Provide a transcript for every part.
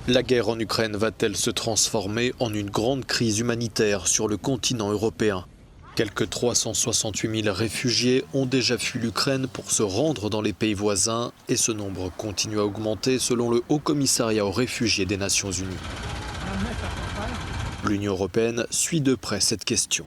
La guerre en Ukraine va-t-elle se transformer en une grande crise humanitaire sur le continent européen ? Quelques 368 000 réfugiés ont déjà fui l'Ukraine pour se rendre dans les pays voisins et ce nombre continue à augmenter selon le Haut Commissariat aux réfugiés des Nations Unies. L'Union européenne suit de près cette question.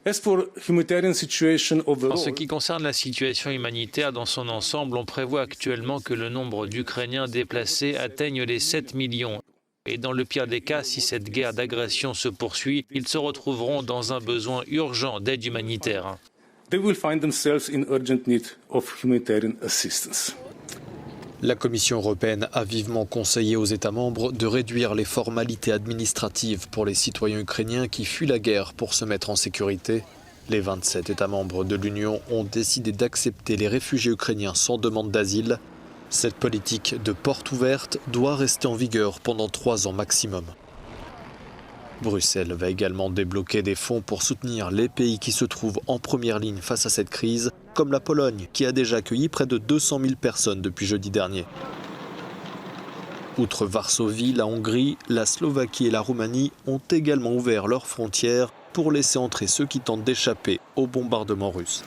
En ce qui concerne la situation humanitaire dans son ensemble, on prévoit actuellement que le nombre d'Ukrainiens déplacés atteigne les 7 millions. Et dans le pire des cas, si cette guerre d'agression se poursuit, ils se retrouveront dans un besoin urgent d'aide humanitaire. La Commission européenne a vivement conseillé aux États membres de réduire les formalités administratives pour les citoyens ukrainiens qui fuient la guerre pour se mettre en sécurité. Les 27 États membres de l'Union ont décidé d'accepter les réfugiés ukrainiens sans demande d'asile. Cette politique de porte ouverte doit rester en vigueur pendant 3 ans maximum. Bruxelles va également débloquer des fonds pour soutenir les pays qui se trouvent en première ligne face à cette crise, comme la Pologne, qui a déjà accueilli près de 200 000 personnes depuis jeudi dernier. Outre Varsovie, la Hongrie, la Slovaquie et la Roumanie ont également ouvert leurs frontières pour laisser entrer ceux qui tentent d'échapper au bombardement russe.